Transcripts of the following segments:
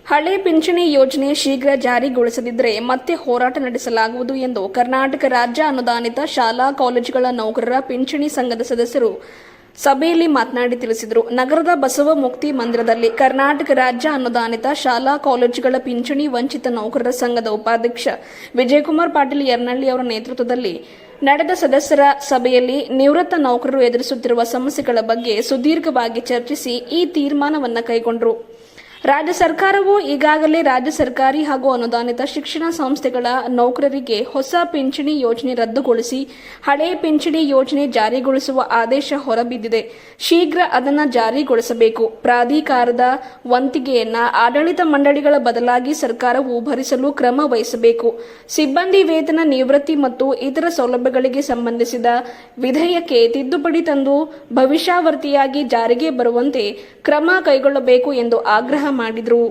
ಹಳೆ ಪಿಂಚಣಿ ಯೋಜನೆ ಶೀಘ್ರ ಜಾರಿಗೊಳಿಸದಿದ್ದರೆ ಮತ್ತೆ ಹೋರಾಟ ನಡೆಸಲಾಗುವುದು ಎಂದು ಕರ್ನಾಟಕ ರಾಜ್ಯ ಅನುದಾನಿತ ಶಾಲಾ ಕಾಲೇಜುಗಳ ನೌಕರರ ಪಿಂಚಣಿ ಸಂಘದ ಸದಸ್ಯರು ಸಭೆಯಲ್ಲಿ ಮಾತನಾಡಿ ತಿಳಿಸಿದರು. ನಗರದ ಬಸವ ಮುಕ್ತಿ ಮಂದಿರದಲ್ಲಿ ಕರ್ನಾಟಕ ರಾಜ್ಯ ಅನುದಾನಿತ ಶಾಲಾ ಕಾಲೇಜುಗಳ ಪಿಂಚಣಿ ವಂಚಿತ ನೌಕರರ ಸಂಘದ ಉಪಾಧ್ಯಕ್ಷ ವಿಜಯಕುಮಾರ್ ಪಾಟೀಲ್ ಯರ್ನಳ್ಳಿ ಅವರ ನೇತೃತ್ವದಲ್ಲಿ ನಡೆದ ಸದಸ್ಯರ ಸಭೆಯಲ್ಲಿ ನಿವೃತ್ತ ನೌಕರರು ಎದುರಿಸುತ್ತಿರುವ ಸಮಸ್ಯೆಗಳ ಬಗ್ಗೆ ಸುದೀರ್ಘವಾಗಿ ಚರ್ಚಿಸಿ ಈ ತೀರ್ಮಾನವನ್ನು ಕೈಗೊಂಡರು. ರಾಜ್ಯ ಸರ್ಕಾರವು ಈಗಾಗಲೇ ರಾಜ್ಯ ಸರ್ಕಾರಿ ಹಾಗೂ ಅನುದಾನಿತ ಶಿಕ್ಷಣ ಸಂಸ್ಥೆಗಳ ನೌಕರರಿಗೆ ಹೊಸ ಪಿಂಚಣಿ ಯೋಜನೆ ರದ್ದುಗೊಳಿಸಿ ಹಳೆಯ ಪಿಂಚಣಿ ಯೋಜನೆ ಜಾರಿಗೊಳಿಸುವ ಆದೇಶ ಹೊರಬಿದ್ದಿದೆ. ಶೀಘ್ರ ಅದನ್ನು ಜಾರಿಗೊಳಿಸಬೇಕು. ಪ್ರಾಧಿಕಾರದ ವಂತಿಗೆಯನ್ನ ಆಡಳಿತ ಮಂಡಳಿಗಳ ಬದಲಾಗಿ ಸರ್ಕಾರವು ಭರಿಸಲು ಕ್ರಮ ವಹಿಸಬೇಕು. ಸಿಬ್ಬಂದಿ ವೇತನ, ನಿವೃತ್ತಿ ಮತ್ತು ಇತರ ಸೌಲಭ್ಯಗಳಿಗೆ ಸಂಬಂಧಿಸಿದ ವಿಧೇಯಕ್ಕೆ ತಿದ್ದುಪಡಿ ತಂದು ಭವಿಷ್ಯಾವರ್ತಿಯಾಗಿ ಜಾರಿಗೆ ಬರುವಂತೆ ಕ್ರಮ ಕೈಗೊಳ್ಳಬೇಕು ಎಂದು ಆಗ್ರಹ ಮಾಡಿದರು.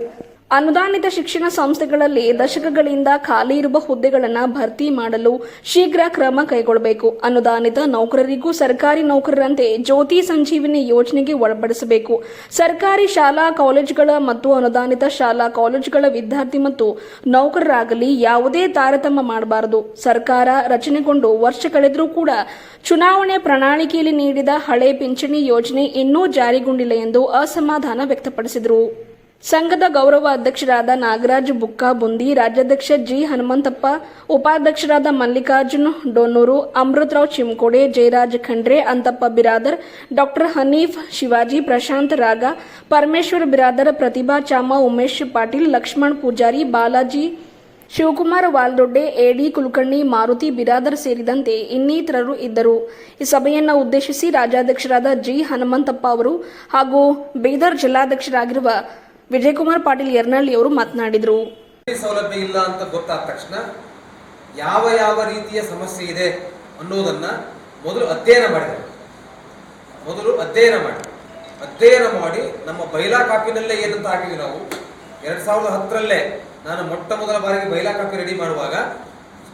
ಅನುದಾನಿತ ಶಿಕ್ಷಣ ಸಂಸ್ಥೆಗಳಲ್ಲಿ ದಶಕಗಳಿಂದ ಖಾಲಿ ಇರುವ ಹುದ್ದೆಗಳನ್ನು ಭರ್ತಿ ಮಾಡಲು ಶೀಘ್ರ ಕ್ರಮ ಕೈಗೊಳ್ಳಬೇಕು. ಅನುದಾನಿತ ನೌಕರರಿಗೂ ಸರ್ಕಾರಿ ನೌಕರರಂತೆ ಜ್ಯೋತಿ ಸಂಜೀವಿನಿ ಯೋಜನೆಗೆ ಒಳಪಡಿಸಬೇಕು. ಸರ್ಕಾರಿ ಶಾಲಾ ಕಾಲೇಜುಗಳ ಮತ್ತು ಅನುದಾನಿತ ಶಾಲಾ ಕಾಲೇಜುಗಳ ವಿದ್ಯಾರ್ಥಿ ಮತ್ತು ನೌಕರರಾಗಲಿ ಯಾವುದೇ ತಾರತಮ್ಯ ಮಾಡಬಾರದು. ಸರ್ಕಾರ ರಚನೆಗೊಂಡು ವರ್ಷ ಕಳೆದರೂ ಕೂಡ ಚುನಾವಣೆ ಪ್ರಣಾಳಿಕೆಯಲ್ಲಿ ನೀಡಿದ ಹಳೆ ಪಿಂಚಣಿ ಯೋಜನೆ ಇನ್ನೂ ಜಾರಿಗೊಂಡಿಲ್ಲ ಎಂದು ಅಸಮಾಧಾನ ವ್ಯಕ್ತಪಡಿಸಿದರು. ಸಂಘದ ಗೌರವ ಅಧ್ಯಕ್ಷರಾದ ನಾಗರಾಜ್ ಬುಕ್ಕಾ ಬುಂದಿ, ರಾಜ್ಯಾಧ್ಯಕ್ಷ ಜಿ ಹನುಮಂತಪ್ಪ, ಉಪಾಧ್ಯಕ್ಷರಾದ ಮಲ್ಲಿಕಾರ್ಜುನ್ ಡೋನೂರು, ಅಮೃತರಾವ್ ಚಿಮ್ಕೋಡೆ, ಜಯರಾಜ್ ಖಂಡ್ರೆ, ಅಂತಪ್ಪ ಬಿರಾದರ್, ಡಾಕ್ಟರ್ ಹನೀಫ್ ಶಿವಾಜಿ, ಪ್ರಶಾಂತ್ ರಾಗ, ಪರಮೇಶ್ವರ್ ಬಿರಾದರ್, ಪ್ರತಿಭಾ ಚಾಮ, ಉಮೇಶ್ ಪಾಟೀಲ್, ಲಕ್ಷ್ಮಣ್ ಪೂಜಾರಿ, ಬಾಲಾಜಿ, ಶಿವಕುಮಾರ್ ವಾಲ್ದೊಡ್ಡೆ, ಎಡಿ ಕುಲಕರ್ಣಿ, ಮಾರುತಿ ಬಿರಾದರ್ ಸೇರಿದಂತೆ ಇನ್ನಿತರರು ಇದ್ದರು. ಈ ಸಭೆಯನ್ನು ಉದ್ದೇಶಿಸಿ ರಾಜ್ಯಾಧ್ಯಕ್ಷರಾದ ಜಿ ಹನುಮಂತಪ್ಪ ಅವರು ಹಾಗೂ ಬೀದರ್ ಜಿಲ್ಲಾಧ್ಯಕ್ಷರಾಗಿರುವ ವಿಜಯಕುಮಾರ್ ಪಾಟೀಲ್ ಯರ್ನಳ್ಳಿ ಅವರು ಮಾತನಾಡಿದರು. ಸೌಲಭ್ಯ ಇಲ್ಲ ಅಂತ ಗೊತ್ತಾದ ತಕ್ಷಣ ಯಾವ ಯಾವ ರೀತಿಯ ಸಮಸ್ಯೆ ಇದೆ ಅನ್ನೋದನ್ನ ಮೊದಲು ಅಧ್ಯಯನ ಮಾಡಿ ನಮ್ಮ ಬೈಲಾ ಕಾಪಿನಲ್ಲೇ ಏನಂತ ಹಾಕಿದ್ವಿ ನಾವು 2010ರಲ್ಲೇ ನಾನು ಮೊಟ್ಟ ಮೊದಲ ಬಾರಿಗೆ ಬೈಲಾ ಕಾಪಿ ರೆಡಿ ಮಾಡುವಾಗ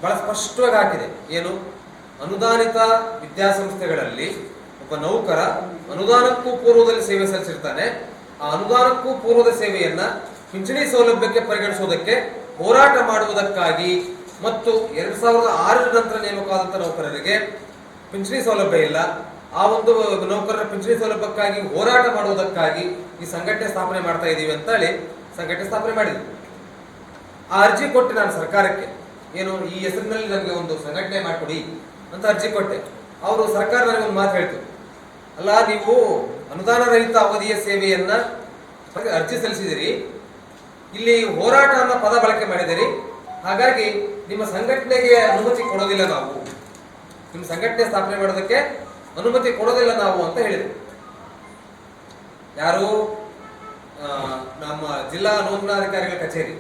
ಬಹಳ ಸ್ಪಷ್ಟವಾಗಿ ಹಾಕಿದೆ. ಏನು, ಅನುದಾನಿತ ವಿದ್ಯಾಸಂಸ್ಥೆಗಳಲ್ಲಿ ಒಬ್ಬ ನೌಕರ ಅನುದಾನಕ್ಕೂ ಪೂರ್ವದಲ್ಲಿ ಸೇವೆ ಸಲ್ಲಿಸಿರ್ತಾನೆ. ಆ ಅನುದಾನಕ್ಕೂ ಪೂರ್ವದ ಸೇವೆಯನ್ನ ಪಿಂಚಣಿ ಸೌಲಭ್ಯಕ್ಕೆ ಪರಿಗಣಿಸುವುದಕ್ಕೆ ಹೋರಾಟ ಮಾಡುವುದಕ್ಕಾಗಿ ಮತ್ತು 2006 ನಂತರ ನೇಮಕವಾದಂತಹ ನೌಕರರಿಗೆ ಪಿಂಚಣಿ ಸೌಲಭ್ಯ ಇಲ್ಲ. ಆ ಒಂದು ನೌಕರರ ಪಿಂಚಣಿ ಸೌಲಭ್ಯಕ್ಕಾಗಿ ಹೋರಾಟ ಮಾಡುವುದಕ್ಕಾಗಿ ಈ ಸಂಘಟನೆ ಸ್ಥಾಪನೆ ಮಾಡ್ತಾ ಇದ್ದೀವಿ ಅಂತ ಹೇಳಿ ಸಂಘಟನೆ ಸ್ಥಾಪನೆ ಮಾಡಿದ್ವಿ. ಆ ಅರ್ಜಿ ಕೊಟ್ಟೆ ನಾನು ಸರ್ಕಾರಕ್ಕೆ. ಏನು, ಈ ಹೆಸರಿನಲ್ಲಿ ನನಗೆ ಒಂದು ಸಂಘಟನೆ ಮಾಡಿಕೊಡಿ ಅಂತ ಅರ್ಜಿ ಕೊಟ್ಟೆ. ಅವರು ಸರ್ಕಾರ ನನಗೆ ಒಂದು ಮಾತು ಹೇಳ್ತು, ಅಲ್ಲ, ನೀವು ಅನುದಾನ ರಹಿತ ಅವಧಿಯ ಸೇವೆಯನ್ನ ಅರ್ಜಿ ಸಲ್ಲಿಸಿದಿರಿ, ಇಲ್ಲಿ ಹೋರಾಟ ಅನ್ನೋ ಪದ ಬಳಕೆ ಮಾಡಿದಿರಿ, ಹಾಗಾಗಿ ನಿಮ್ಮ ಸಂಘಟನೆಗೆ ಅನುಮತಿ ಕೊಡೋದಿಲ್ಲ ನಾವು, ನಿಮ್ಮ ಸಂಘಟನೆ ಸ್ಥಾಪನೆ ಮಾಡೋದಕ್ಕೆ ಅನುಮತಿ ಕೊಡೋದಿಲ್ಲ ನಾವು ಅಂತ ಹೇಳಿದ್ರು. ಯಾರು? ನಮ್ಮ ಜಿಲ್ಲಾ ನೋಂದಣಾಧಿಕಾರಿಗಳ ಕಚೇರಿ.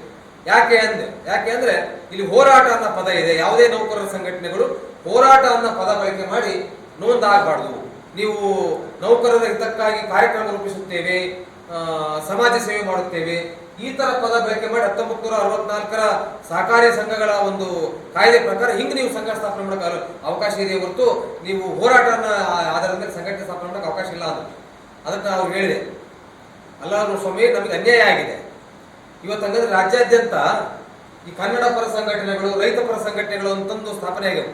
ಯಾಕೆ ಅಂದ್ರೆ ಇಲ್ಲಿ ಹೋರಾಟ ಅನ್ನೋ ಪದ ಇದೆ. ಯಾವುದೇ ನೌಕರರ ಸಂಘಟನೆಗಳು ಹೋರಾಟ ಅನ್ನೋ ಪದ ಬಳಕೆ ಮಾಡಿ ನೋಂದಾಗಬಾರ್ದು. ನೀವು ನೌಕರರ ಹಿತಕ್ಕಾಗಿ ಕಾರ್ಯಕ್ರಮ ರೂಪಿಸುತ್ತೇವೆ, ಸಮಾಜ ಸೇವೆ ಮಾಡುತ್ತೇವೆ, ಈ ತರ ಪದ ಬಳಕೆ ಮಾಡಿ 1964ರ ಸಹಕಾರಿ ಸಂಘಗಳ ಒಂದು ಕಾಯ್ದೆ ಪ್ರಕಾರ ಹಿಂಗೆ ನೀವು ಸಂಘ ಸ್ಥಾಪನೆ ಮಾಡೋಕೆ ಅವಕಾಶ ಇದೆ ಹೊರತು ನೀವು ಹೋರಾಟನ ಆಧಾರದ ಮೇಲೆ ಸಂಘಟನೆ ಸ್ಥಾಪನೆ ಮಾಡೋಕೆ ಅವಕಾಶ ಇಲ್ಲ ಅಂತ. ಅದಕ್ಕೆ ನಾವು ಹೇಳಿದೆ, ಅಲ್ಲ ಸ್ವಾಮಿ, ನಮಗೆ ಅನ್ಯಾಯ ಆಗಿದೆ. ಇವತ್ತು ಹಂಗಂದ್ರೆ ರಾಜ್ಯಾದ್ಯಂತ ಈ ಕನ್ನಡ ಪರ ಸಂಘಟನೆಗಳು, ರೈತ ಪರ ಸಂಘಟನೆಗಳು ಅಂತಂದು ಸ್ಥಾಪನೆ ಆಗ್ಯವು.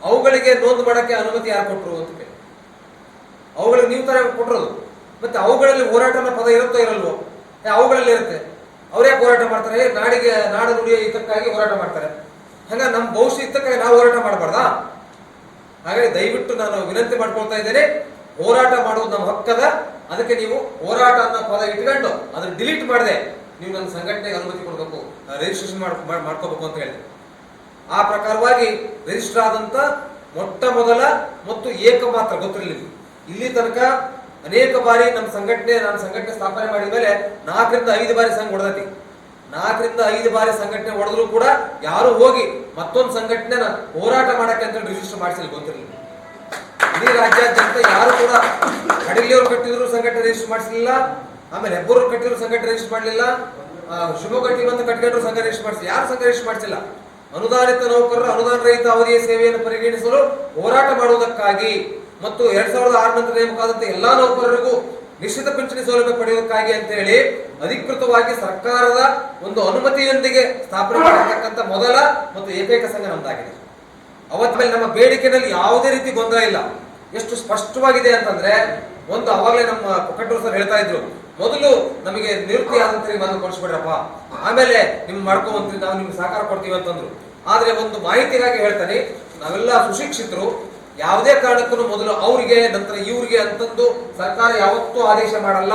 ಅವುಗಳಿಗೆ ನೋಂದು ಮಾಡೋಕ್ಕೆ ಅನುಮತಿ ಯಾರು ಕೊಟ್ಟರು ಅಂತ ಕೇಳಿ, ಅವುಗಳಿಗೆ ನೀವು ತರ ಕೊಟ್ಟರೋದು. ಮತ್ತೆ ಅವುಗಳಲ್ಲಿ ಹೋರಾಟನ ಪದ ಇರುತ್ತೋ ಇರಲ್ವೋ? ಅವುಗಳಲ್ಲಿ ಇರುತ್ತೆ. ಅವ್ರ್ಯಾಕೆ ಹೋರಾಟ ಮಾಡ್ತಾರೆ? ನಾಡು ನುಡಿಯ ಹಿತಕ್ಕಾಗಿ ಹೋರಾಟ ಮಾಡ್ತಾರೆ. ಹಂಗ ನಮ್ಮ ಭವಿಷ್ಯ ಹಿತಕ್ಕಾಗಿ ನಾವು ಹೋರಾಟ ಮಾಡಬಾರ್ದಾ? ಹಾಗಾಗಿ ದಯವಿಟ್ಟು ನಾನು ವಿನಂತಿ ಮಾಡ್ಕೊಳ್ತಾ ಇದ್ದೇನೆ, ಹೋರಾಟ ಮಾಡುವುದು ನಮ್ಮ ಹಕ್ಕದ. ಅದಕ್ಕೆ ನೀವು ಹೋರಾಟ ಅನ್ನೋ ಪದ ಇಟ್ಕೊಂಡು ಅದನ್ನ ಡಿಲೀಟ್ ಮಾಡದೆ ನೀವು ನನ್ನ ಸಂಘಟನೆಗೆ ಅನುಮತಿ ಕೊಡಬೇಕು, ರಿಜಿಸ್ಟ್ರೇಷನ್ ಮಾಡ್ಕೋಬೇಕು ಅಂತ ಹೇಳಿದೆ. ಆ ಪ್ರಕಾರವಾಗಿ ರಿಜಿಸ್ಟರ್ ಆದಂತ ಮೊಟ್ಟ ಮೊದಲ ಮತ್ತು ಏಕಮಾತ್ರ ಗೊತ್ತಿರಲಿಲ್ಲ. ಇಲ್ಲಿ ತನಕ ಅನೇಕ ಬಾರಿ ನಾನು ಸಂಘಟನೆ ಸ್ಥಾಪನೆ ಮಾಡಿದ ಮೇಲೆ 4 ರಿಂದ 5 ಬಾರಿ ಸಂಘ ಹೊಡೆದತಿ. 4 ರಿಂದ 5 ಬಾರಿ ಸಂಘಟನೆ ಹೊಡೆದ್ರು ಕೂಡ ಯಾರು ಹೋಗಿ ಮತ್ತೊಂದು ಸಂಘಟನೆನ ಹೋರಾಟ ಮಾಡಕ್ಕೆ ಅಂತ ರಿಜಿಸ್ಟರ್ ಮಾಡಿಸಿಲ್ಲ, ಗೊತ್ತಿರಲಿಲ್ಲ. ಇಡೀ ರಾಜ್ಯಾದ್ಯಂತ ಯಾರು ಕೂಡ ಕಡಲಿಯವರು ಕಟ್ಟಿದ್ರು ಸಂಘಟನೆ ರಿಜಿಸ್ಟರ್ ಮಾಡಿಸಲಿಲ್ಲ, ಆಮೇಲೆ ಹೆಬ್ಬೂರು ಕಟ್ಟಿದ್ರು ಸಂಘಟನೆ ರಿಜಿಸ್ಟರ್ ಮಾಡಲಿಲ್ಲ, ಶಿವಮೊಗ್ಗ ಬಂದು ಕಟ್ಕೊಂಡ್ರು ಸಂಘ ರಿಜಿಸ್ಟರ್ ಮಾಡಿಸಿಲ್ಲ, ಯಾರು ಸಂಘ ರಿಜಿಸ್ಟರ್ ಮಾಡಿಸಿಲ್ಲ. ಅನುದಾನಿತ ನೌಕರರ ಅನುದಾನ ರಹಿತ ಅವಧಿಯ ಸೇವೆಯನ್ನು ಪರಿಗಣಿಸಲು ಹೋರಾಟ ಮಾಡುವುದಕ್ಕಾಗಿ ಮತ್ತು 2006 ನಂತರ ನೇಮಕವಾದಂತಹ ಎಲ್ಲಾ ನೌಕರರಿಗೂ ನಿಶ್ಚಿತ ಪಿಂಚಣಿ ಸೌಲಭ್ಯ ಪಡೆಯೋದಕ್ಕಾಗಿ ಅಂತ ಹೇಳಿ ಅಧಿಕೃತವಾಗಿ ಸರ್ಕಾರದ ಒಂದು ಅನುಮತಿಯೊಂದಿಗೆ ಸ್ಥಾಪನೆ ಮಾಡಿರ್ತಕ್ಕಂಥ ಮೊದಲ ಮತ್ತು ಏಕೈಕ ಸಂಘ ನಮ್ದಾಗಿದೆ. ಅವತ್ತ ಮೇಲೆ ನಮ್ಮ ಬೇಡಿಕೆನಲ್ಲಿ ಯಾವುದೇ ರೀತಿ ಗೊಂದಲ ಇಲ್ಲ. ಎಷ್ಟು ಸ್ಪಷ್ಟವಾಗಿದೆ ಅಂತಂದ್ರೆ, ಒಂದು ಅವಾಗಲೇ ನಮ್ಮ ಕೊಕ್ಕಟ್ಟೂರು ಸರ್ ಹೇಳ್ತಾ ಇದ್ರು, ಮೊದಲು ನಮಗೆ ನಿವೃತ್ತಿ ಆದಂತ ಮಾತು ಕೊಡಿಸ್ಬಿಡ್ರಪ್ಪ, ಆಮೇಲೆ ನಿಮ್ಗೆ ಮಾಡ್ಕೊಂಡ್ರಿ, ನಾವು ನಿಮ್ಗೆ ಸಹಕಾರ ಕೊಡ್ತೀವಿ ಅಂತಂದ್ರು. ಆದ್ರೆ ಒಂದು ಮಾಹಿತಿಗಾಗಿ ಹೇಳ್ತಾನೆ, ನಾವೆಲ್ಲ ಸುಶಿಕ್ಷಿತರು, ಯಾವುದೇ ಕಾರಣಕ್ಕೂ ಮೊದಲು ಅವರಿಗೆ ನಂತರ ಇವ್ರಿಗೆ ಅಂತಂದು ಸರ್ಕಾರ ಯಾವತ್ತೂ ಆದೇಶ ಮಾಡಲ್ಲ.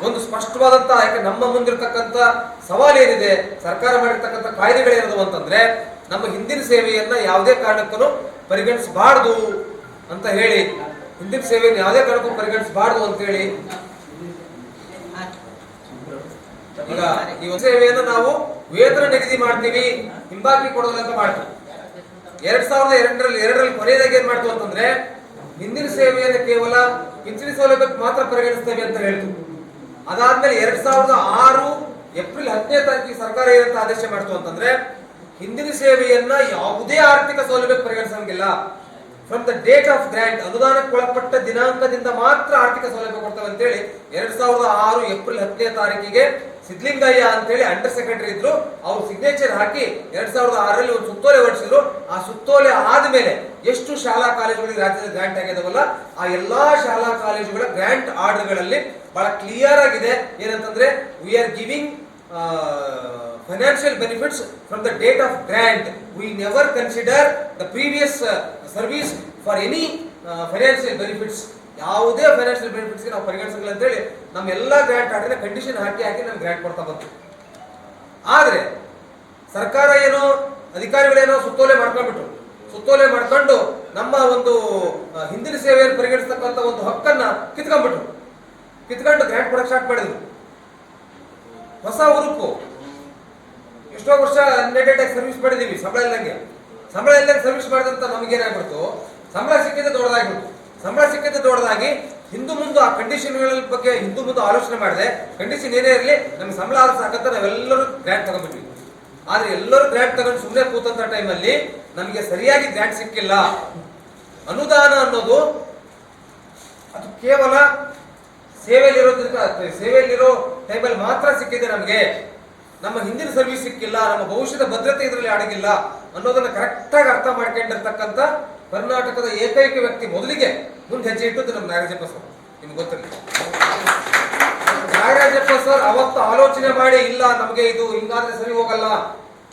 ಒಂದು ಸ್ಪಷ್ಟವಾದಂತ, ಯಾಕೆ ನಮ್ಮ ಮುಂದಿರ್ತಕ್ಕಂಥ ಸವಾಲೇನಿದೆ, ಸರ್ಕಾರ ಮಾಡಿರ್ತಕ್ಕಂಥ ಕಾಯ್ದೆಗಳೇನದು ಅಂತಂದ್ರೆ, ನಮ್ಮ ಹಿಂದಿನ ಸೇವೆಯನ್ನ ಯಾವುದೇ ಕಾರಣಕ್ಕೂ ಪರಿಗಣಿಸಬಾರ್ದು ಅಂತ ಹೇಳಿ, ಹಿಂದಿನ ಸೇವೆಯನ್ನು ಯಾವುದೇ ಕಾರಣಕ್ಕೂ ಪರಿಗಣಿಸಬಾರ್ದು ಅಂತ ಹೇಳಿ, ಈಗ ಈ ಸೇವೆಯನ್ನು ನಾವು ವೇತನ ನಿಗದಿ ಮಾಡ್ತೀವಿ, ಹಿಂಬಾಕಿ ಕೊಡೋದಿಲ್ಲ ಅಂತ ಮಾಡ್ತೀವಿ. 2002ರಲ್ಲಿ ಕೊನೆಯದಾಗಿ ಏನ್ ಮಾಡ್ತು ಅಂತಂದ್ರೆ, ಹಿಂದಿನ ಸೇವೆಯನ್ನು ಕೇವಲ ಪಿಂಚಣಿ ಸೌಲಭ್ಯಕ್ಕೆ ಮಾತ್ರ ಪರಿಗಣಿಸ್ತೇವೆ ಅಂತ ಹೇಳ್ತು. ಅದಾದ್ಮೇಲೆ 2006 ಏಪ್ರಿಲ್ 10ನೇ ತಾರೀಕಿಗೆ ಸರ್ಕಾರ ಏನಂತ ಆದೇಶ ಮಾಡ್ತು ಅಂತಂದ್ರೆ, ಹಿಂದಿನ ಸೇವೆಯನ್ನ ಯಾವುದೇ ಆರ್ಥಿಕ ಸೌಲಭ್ಯಕ್ಕೆ ಪರಿಗಣಿಸಂಗಿಲ್ಲ. From the date of grant, ಅನುದಾನಕ್ಕೆ ಒಳಪಟ್ಟ ದಿನಾಂಕದಿಂದ ಮಾತ್ರ ಆರ್ಥಿಕ ಸೌಲಭ್ಯ ಕೊಡ್ತವೆ ಅಂತೇಳಿ 2006 ಏಪ್ರಿಲ್ 10ನೇ ತಾರೀಕಿಗೆ ಸಿದ್ಲಿಂಗಯ್ಯ ಅಂತೇಳಿ ಅಂಡರ್ ಸೆಕ್ರೆಟರಿ ಇದ್ರು, ಅವ್ರು ಸಿಗ್ನೇಚರ್ ಹಾಕಿ 2006ರಲ್ಲಿ ಒಂದು ಸುತ್ತೋಲೆ ಹೊರಡಿಸಿದ್ರು. ಆ ಸುತ್ತೋಲೆ ಆದ್ಮೇಲೆ ಎಷ್ಟು ಶಾಲಾ ಕಾಲೇಜುಗಳಿಗೆ ರಾಜ್ಯದ ಗ್ರಾಂಟ್ ಆಗಿದಾವಲ್ಲ, ಆ ಎಲ್ಲಾ ಶಾಲಾ ಕಾಲೇಜುಗಳ ಗ್ರಾಂಟ್ ಆರ್ಡರ್ಗಳಲ್ಲಿ ಬಹಳ ಕ್ಲಿಯರ್ ಆಗಿದೆ ಏನಂತಂದ್ರೆ, we are giving financial benefits from the date of grant. We never consider the previous service for any financial benefits. ಯಾವುದೇ ಫೈನಾನ್ಷಿಯಲ್ ಬೆನಿಫಿಟ್ಸ್ ನಾವು ಪರಿಗಣಿಸಂಗಿಲ್ಲ ಅಂತ ಹೇಳಿ ನಮ್ಮೆಲ್ಲ ಗ್ರಾಂಟ್ ಆರ್ಡರ್ನ ಕಂಡೀಷನ್ ಹಾಕಿ ನಮ್ಗೆ ಗ್ರಾಂಟ್ ಕೊಡ್ತಾ ಬಂತು. ಆದ್ರೆ ಸರ್ಕಾರ ಏನೋ, ಅಧಿಕಾರಿಗಳೇನೋ ಸುತ್ತೋಲೆ ಮಾಡ್ಕೊಂಡ್ಬಿಟ್ರು. ಸುತ್ತೋಲೆ ಮಾಡ್ಕೊಂಡು ನಮ್ಮ ಒಂದು ಹಿಂದಿನ ಸೇವೆಯನ್ನು ಪರಿಗಣಿಸ್ತಕ್ಕಂಥ ಒಂದು ಹಕ್ಕನ್ನ ಕಿತ್ಕೊಂಡು ಗ್ರಾಂಟ್ ಕೊಡಕ್ಕೆ ಸ್ಟಾರ್ಟ್ ಮಾಡಿದ್ರು. ಹೊಸ ಹುರುಪು. ಎಷ್ಟೋ ವರ್ಷ ಅನ್ಎಡೆಡ್ ಆಗಿ ಸರ್ವಿಸ್ ಮಾಡಿದೀವಿ, ಸಂಬಳ ಇಲ್ಲಂಗೆ ಸರ್ವಿಸ್ ಮಾಡಿದಂತ ನಮಗೇನಾಗ್ಬಿಡ್ತು, ಸಂಬಳ ಸಿಕ್ಕಿದ್ದು ದೊಡ್ಡದಾಗಿ ಹಿಂದೂ ಮುಂದೆ ಆ ಕಂಡೀಷನ್ಗಳ ಬಗ್ಗೆ ಹಿಂದೂ ಮುಂದೆ ಆಲೋಚನೆ ಮಾಡಿದೆ. ಕಂಡೀಷನ್ ಏನೇ ಇರಲಿ ನಮ್ಗೆ ಸಂಬಳ ಆದ್ರೂ ಸಾಕಂತ ನಾವೆಲ್ಲರೂ ಗ್ರಾಂಟ್ ತಗೊಂಡ್ಬಿಟ್ವಿ. ಆದ್ರೆ ಎಲ್ಲರೂ ಗ್ರಾಂಟ್ ತಗೊಂಡು ಸುಮ್ಮನೆ ಕೂತಂತ ಟೈಮಲ್ಲಿ ನಮಗೆ ಸರಿಯಾಗಿ ಗ್ರಾಂಟ್ ಸಿಕ್ಕಿಲ್ಲ. ಅನುದಾನ ಅನ್ನೋದು ಅದು ಕೇವಲ ಸೇವೆಯಲ್ಲಿರೋ ಟೈಮಲ್ಲಿ ಮಾತ್ರ ಸಿಕ್ಕಿದೆ ನಮಗೆ. ನಮ್ಮ ಹಿಂದಿನ ಸರ್ವಿಸ್ ಸಿಕ್ಕಿಲ್ಲ, ನಮ್ಮ ಭವಿಷ್ಯದ ಭದ್ರತೆ ಇದರಲ್ಲಿ ಅಡಗಿಲ್ಲ ಅನ್ನೋದನ್ನ ಕರೆಕ್ಟ್ ಆಗಿ ಅರ್ಥ ಮಾಡ್ಕೊಂಡಿರ್ತಕ್ಕಂಥ ಕರ್ನಾಟಕದ ಏಕೈಕ ವ್ಯಕ್ತಿ ಮೊದಲಿಗೆ ಮುಂದೆ ಹೆಜ್ಜೆ ಇಟ್ಟದ್ದು ನಮ್ಮ ನಾಗರಾಜಪ್ಪ ಸರ್. ನಿಮ್ಗೆ ಗೊತ್ತಿಲ್ಲ, ನಾಗರಾಜಪ್ಪ ಸರ್ ಅವತ್ತು ಆಲೋಚನೆ ಮಾಡಿ, ಇಲ್ಲ ನಮಗೆ ಇದು ಹಿಂಗಾದ್ರೆ ಸರಿ ಹೋಗಲ್ಲ,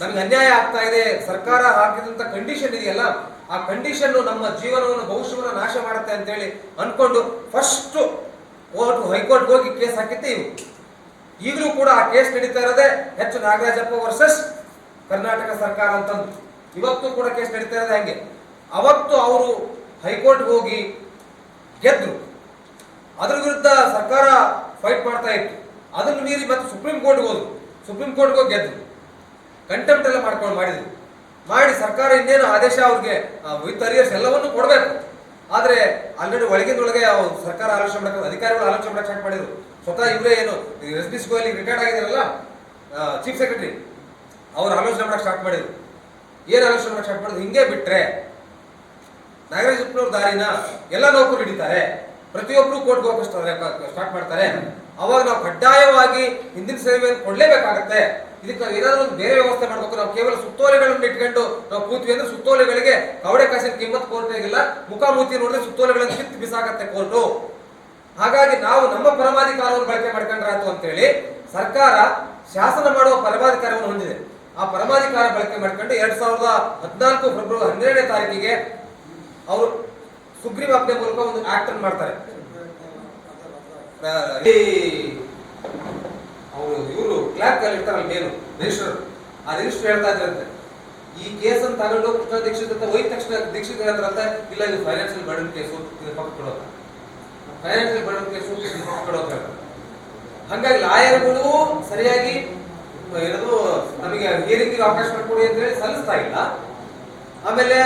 ನಮ್ಗೆ ಅನ್ಯಾಯ ಆಗ್ತಾ ಇದೆ, ಸರ್ಕಾರ ಹಾಕಿದಂತ ಕಂಡೀಷನ್ ಇದೆಯಲ್ಲ, ಆ ಕಂಡೀಷನ್ ನಮ್ಮ ಜೀವನವನ್ನು ಭವಿಷ್ಯವನ್ನು ನಾಶ ಮಾಡುತ್ತೆ ಅಂತ ಹೇಳಿ ಅನ್ಕೊಂಡು ಫಸ್ಟ್ ಹೈಕೋರ್ಟ್ ಹೋಗಿ ಕೇಸ್ ಹಾಕಿದ್ದೆ ಇವು. ಈಗಲೂ ಕೂಡ ಆ ಕೇಸ್ ನಡೀತಾ ಇರೋದೇ ಹೆಚ್ಚು ನಾಗರಾಜಪ್ಪ ವರ್ಸಸ್ ಕರ್ನಾಟಕ ಸರ್ಕಾರ ಅಂತಂದು. ಇವತ್ತು ಕೂಡ ಕೇಸ್ ನಡೀತಾ ಇರೋದೇ ಹಂಗೆ. ಅವತ್ತು ಅವರು ಹೈಕೋರ್ಟ್ ಹೋಗಿ ಗೆದ್ರು, ಅದ್ರ ವಿರುದ್ಧ ಸರ್ಕಾರ ಫೈಟ್ ಮಾಡ್ತಾ ಇತ್ತು. ಅದನ್ನು ಮೀರಿ ಮತ್ತೆ ಸುಪ್ರೀಂ ಕೋರ್ಟ್ಗೆ ಹೋದ್ರು, ಸುಪ್ರೀಂ ಕೋರ್ಟ್ಗೆ ಹೋಗಿ ಗೆದ್ರು. ಕಂಟೆಂಪ್ಟ್ ಎಲ್ಲ ಮಾಡಿ ಸರ್ಕಾರ ಇನ್ನೇನು ಆದೇಶ ಅವ್ರಿಗೆ ವಿತ್ ಅರಿಯರ್ಸ್ ಎಲ್ಲವನ್ನೂ ಕೊಡಬೇಕು. ಆದ್ರೆ ಆಲ್ರೆಡಿ ಒಳಗಿನೊಳಗೆ ಸರ್ಕಾರ ಆಲೋಚನೆ ಮಾಡಕ್ಕೆ, ಅಧಿಕಾರಿಗಳು ಆಲೋಚನೆ ಮಾಡಕ್ಕೆ ಸ್ಟಾರ್ಟ್ ಮಾಡಿದ್ರು. ಸ್ವತಃ ಇವರೇ ಏನು ಎಸ್ ಗೋಯಲ್ ರಿಟೈರ್ಡ್ ಆಗಿದಾರಲ್ಲ ಚೀಫ್ ಸೆಕ್ರೆಟರಿ, ಅವ್ರು ಆಲೋಚನೆ ಮಾಡಕ್ಕೆ ಸ್ಟಾರ್ಟ್ ಮಾಡಿದ್ರು. ಏನ್ ಆಲೋಚನೆ ಮಾಡಕ್ಕೆ ಸ್ಟಾರ್ಟ್ ಮಾಡಿದ್ರು, ಹಿಂಗೆ ಬಿಟ್ರೆ ನಾಗರಾಜಪ್ಪನವ್ರ ದಾರಿನ ಎಲ್ಲ ನೌಕರು ಹಿಡಿತಾರೆ, ಪ್ರತಿಯೊಬ್ರು ಕೋರ್ಟ್ಗೆ ಹೋಗಕ್ಕೆ ಸ್ಟಾರ್ಟ್ ಮಾಡ್ತಾರೆ. ಅವಾಗ ನಾವು ಕಡ್ಡಾಯವಾಗಿ ಹಿಂದಿನ ಸೇವೆಯನ್ನು ಕೊಡ್ಲೇಬೇಕಾಗತ್ತೆ. ಇದಕ್ಕೆ ಏನಾದ್ರು ಒಂದು ಬೇರೆ ವ್ಯವಸ್ಥೆ ಮಾಡ್ಬೇಕು. ನಾವು ಕೇವಲ ಸುತ್ತೋಲೆಗಳನ್ನು ಇಟ್ಕೊಂಡು ನಾವು ಕೂತ್ವಿ ಅಂದ್ರೆ ಸುತ್ತೋಲೆಗಳಿಗೆ ಕವಡೆ ಕಾಸಿನ ಕಿಮ್ಮತ್ ಕೋರ್ಟ್ನಾಗಿಲ್ಲ. ಮುಖಾಮುಖಿ ನೋಡಿದ್ರೆ ಸುತ್ತೋಲೆಗಳನ್ನು ಕಿತ್ತು ಬಿಸಾಕತ್ತೆ ಕೋರ್ಟು. ಹಾಗಾಗಿ ನಾವು ನಮ್ಮ ಪರಮಾಧಿಕಾರವನ್ನು ಬಳಕೆ ಮಾಡ್ಕೊಂಡ್ರಾಯ್ತು ಅಂತ ಹೇಳಿ ಸರ್ಕಾರ ಶಾಸನ ಮಾಡುವ ಪರಮಾಧಿಕಾರವನ್ನು ಹೊಂದಿದೆ. ಆ ಪರಮಾಧಿಕಾರ ಬಳಕೆ ಮಾಡ್ಕೊಂಡು 2014 ಫೆಬ್ರವರಿ 12ನೇ ತಾರೀಕಿಗೆ ಅವರು ಸುಗ್ರೀವಾಜ್ಞೆ ಮೂಲಕ ಒಂದು ಆಕ್ಟ್ ಅನ್ನು ಮಾಡ್ತಾರೆ. ಇವರು ಕ್ಲಾರ್ಕ್ ಅಲ್ಲಿ ಇರ್ತಾರಲ್ಲ ಮೇಲು ರಿಜಿಸ್ಟರ್, ಆ ರಿಜಿಸ್ಟರ್ ಹೇಳ್ತಾ ಇದ್ರಂತೆ, ಈ ಕೇಸ್ ಅನ್ನು ತಗೊಂಡು ಕೃಷ್ಣ ದೀಕ್ಷಿತ್ ಅಂತ ಹೋಯ್ದ ತಕ್ಷಣ ದೀಕ್ಷಿತ್ ಹೇಳ್ತಾರಂತೆ, ಇಲ್ಲ ಇದು ಫೈನಾನ್ಷಿಯಲ್ ಬರ್ಡನ್ ಕೇಸು, ಇದು ಪಕ್ಕ ಕೊಡೋದು, ಫೈನಾನ್ಷಿಯಲ್ ಬರ್ಡನ್ ಕೇಸು ಪಕ್ಕ ಕೊಡೋದು. ಹಂಗಾಗಿ ಲಾಯರ್ಗಳು ಸರಿಯಾಗಿ ಏನದು ನಮಗೆ ಹಿಯರಿಂಗ್ ಅವಕಾಶ ಮಾಡಿಕೊಡಿ ಅಂತ ಹೇಳಿ ಸಲ್ಲಿಸ್ತಾ ಇಲ್ಲ. ಆಮೇಲೆ